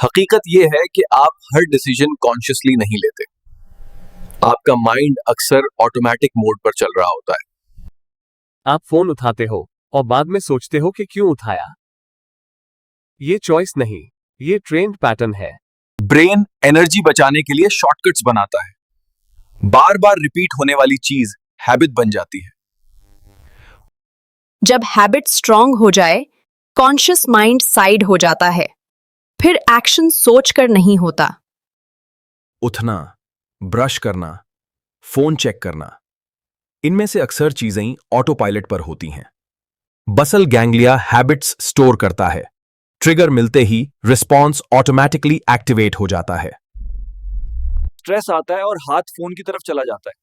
हकीकत यह है कि आप हर डिसीजन कॉन्शियसली नहीं लेते। आपका माइंड अक्सर ऑटोमेटिक मोड पर चल रहा होता है। आप फोन उठाते हो और बाद में सोचते हो कि क्यों उठाया। ये चॉइस नहीं, ये ट्रेंड पैटर्न है। ब्रेन एनर्जी बचाने के लिए शॉर्टकट्स बनाता है। बार बार रिपीट होने वाली चीज हैबिट बन जाती है। जब हैबिट स्ट्रांग हो जाए, कॉन्शियस माइंड साइड हो जाता है। फिर एक्शन सोचकर नहीं होता। उठना, ब्रश करना, फोन चेक करना, इनमें से अक्सर चीजें ऑटो पायलट पर होती हैं। बसल गैंग्लिया हैबिट्स स्टोर करता है। ट्रिगर मिलते ही रिस्पॉन्स ऑटोमेटिकली एक्टिवेट हो जाता है। स्ट्रेस आता है और हाथ फोन की तरफ चला जाता है।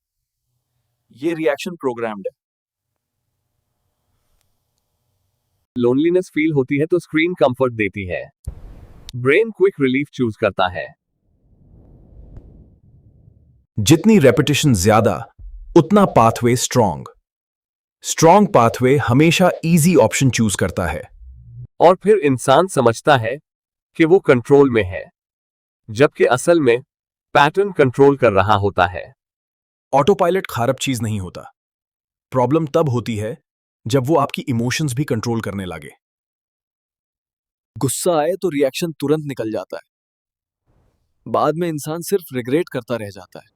ये रिएक्शन प्रोग्राम्ड है। लोनलीनेस फील होती है तो स्क्रीन कंफर्ट देती है। ब्रेन क्विक रिलीफ चूज करता है। जितनी रेपिटेशन ज्यादा, उतना पाथवे स्ट्रांग। स्ट्रांग पाथवे हमेशा इजी ऑप्शन चूज करता है। और फिर इंसान समझता है कि वो कंट्रोल में है, जबकि असल में पैटर्न कंट्रोल कर रहा होता है। ऑटो पायलट खराब चीज नहीं होता। प्रॉब्लम तब होती है जब वो आपकी इमोशंस भी कंट्रोल करने लगे। गुस्सा आए तो रिएक्शन तुरंत निकल जाता है। बाद में इंसान सिर्फ रिग्रेट करता रह जाता है।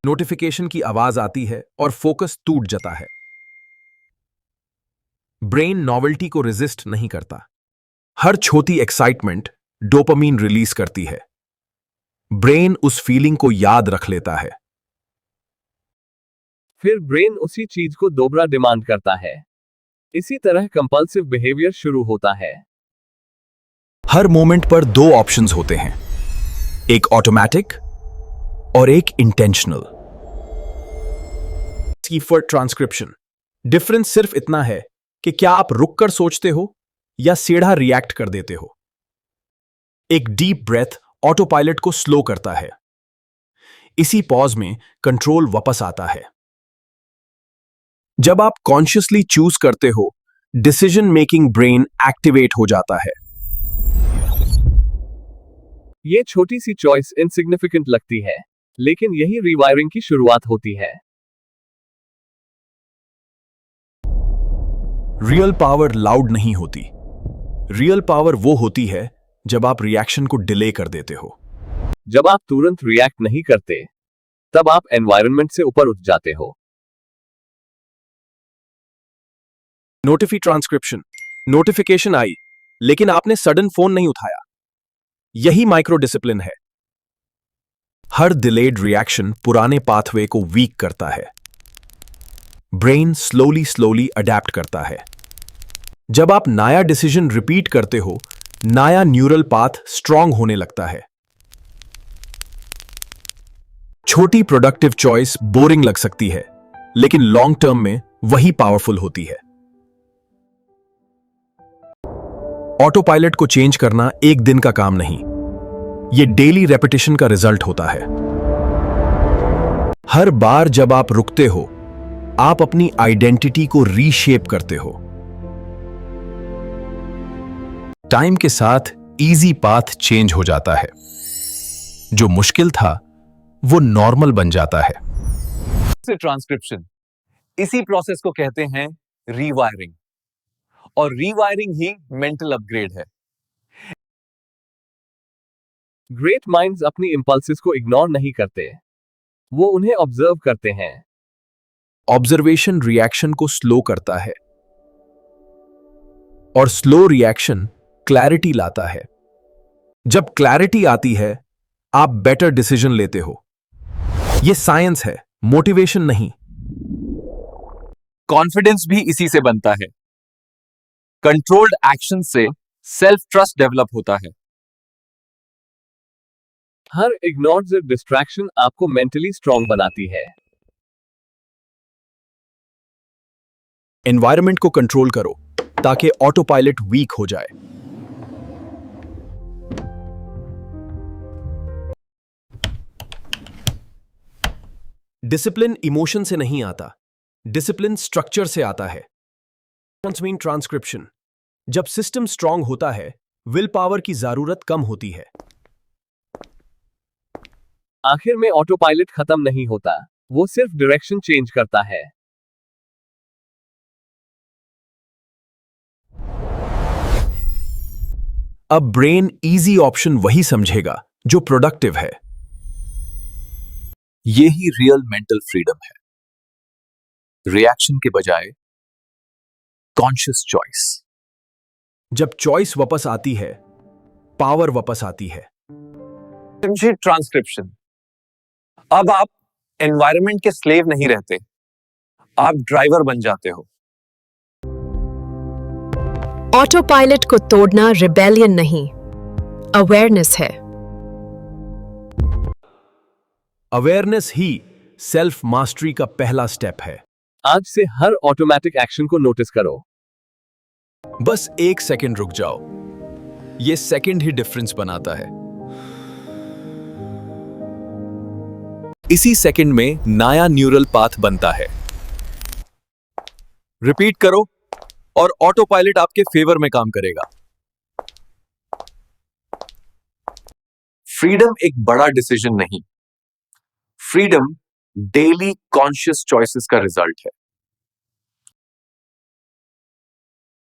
नोटिफिकेशन की आवाज आती है और फोकस टूट जाता है। ब्रेन नॉवेल्टी को रेजिस्ट नहीं करता। हर छोटी एक्साइटमेंट डोपामीन रिलीज करती है। ब्रेन उस फीलिंग को याद रख लेता है। फिर ब्रेन उसी चीज को दोबारा डिमांड करता है। इसी तरह कंपल्सिव बिहेवियर शुरू होता है। हर मोमेंट पर दो ऑप्शंस होते हैं, एक ऑटोमेटिक और एक इंटेंशनल। फॉर ट्रांसक्रिप्शन, डिफरेंस सिर्फ इतना है कि क्या आप रुककर सोचते हो या सीधा रिएक्ट कर देते हो। एक डीप ब्रेथ ऑटो पायलट को स्लो करता है। इसी पॉज में कंट्रोल वापस आता है। जब आप कॉन्शियसली चूज करते हो, डिसीजन मेकिंग ब्रेन एक्टिवेट हो जाता है। ये छोटी सी चॉइस इनसिग्निफिकेंट लगती है, लेकिन यही रीवायरिंग की शुरुआत होती है। रियल पावर लाउड नहीं होती। रियल पावर वो होती है जब आप रिएक्शन को डिले कर देते हो। जब आप तुरंत रिएक्ट नहीं करते, तब आप एनवायरनमेंट से ऊपर उठ जाते हो। ट्रांसक्रिप्शन, नोटिफिकेशन आई, लेकिन आपने सडन फोन नहीं उठाया। यही माइक्रो डिसिप्लिन है। हर डिलेड रिएक्शन पुराने पाथवे को वीक करता है। ब्रेन स्लोली अडेप्ट करता है। जब आप नया डिसीजन रिपीट करते हो, नया न्यूरल पाथ स्ट्रांग होने लगता है। छोटी प्रोडक्टिव चॉइस बोरिंग लग सकती है, लेकिन लॉन्ग टर्म में वही पावरफुल होती है। ऑटो पायलट को चेंज करना एक दिन का काम नहीं, यह डेली रेपिटेशन का रिजल्ट होता है। हर बार जब आप रुकते हो, आप अपनी आइडेंटिटी को रीशेप करते हो। टाइम के साथ इजी पाथ चेंज हो जाता है। जो मुश्किल था, वो नॉर्मल बन जाता है। ट्रांसक्रिप्शन, इसी प्रोसेस को कहते हैं रीवायरिंग, और रीवायरिंग ही मेंटल अपग्रेड है। ग्रेट माइंड्स अपनी इंपल्सेस को इग्नोर नहीं करते, वो उन्हें ऑब्जर्व करते हैं। ऑब्जर्वेशन रिएक्शन को स्लो करता है, और स्लो रिएक्शन क्लैरिटी लाता है। जब क्लैरिटी आती है, आप बेटर डिसीजन लेते हो। यह साइंस है, मोटिवेशन नहीं। कॉन्फिडेंस भी इसी से बनता है। कंट्रोल्ड एक्शन से सेल्फ ट्रस्ट डेवलप होता है। हर इग्नोर्ड डिस्ट्रैक्शन आपको मेंटली स्ट्रांग बनाती है। एनवायरनमेंट को कंट्रोल करो ताकि ऑटो पायलट वीक हो जाए। डिसिप्लिन इमोशन से नहीं आता, डिसिप्लिन स्ट्रक्चर से आता है। ट्रांसक्रिप्शन, जब सिस्टम स्ट्रांग होता है, विल पावर की जरूरत कम होती है। आखिर में ऑटो पायलट खत्म नहीं होता, वो सिर्फ डायरेक्शन चेंज करता है। अब ब्रेन इजी ऑप्शन वही समझेगा जो प्रोडक्टिव है। ये ही रियल मेंटल फ्रीडम है, रिएक्शन के बजाय कॉन्शियस चॉइस। जब चॉइस वापस आती है, पावर वापस आती है। समझिए ट्रांसक्रिप्शन। अब आप एनवायरनमेंट के स्लेव नहीं रहते, आप ड्राइवर बन जाते हो। ऑटो पायलट को तोड़ना रिबेलियन नहीं, अवेयरनेस है। अवेयरनेस ही सेल्फ मास्टरी का पहला स्टेप है। आज से हर ऑटोमेटिक एक्शन को नोटिस करो। बस 1 सेकंड रुक जाओ, ये सेकंड ही डिफरेंस बनाता है। इसी सेकंड में नया न्यूरल पाथ बनता है। रिपीट करो और ऑटो पायलट आपके फेवर में काम करेगा। फ्रीडम एक बड़ा डिसीजन नहीं, फ्रीडम डेली कॉन्शियस चॉइसेस का रिजल्ट है।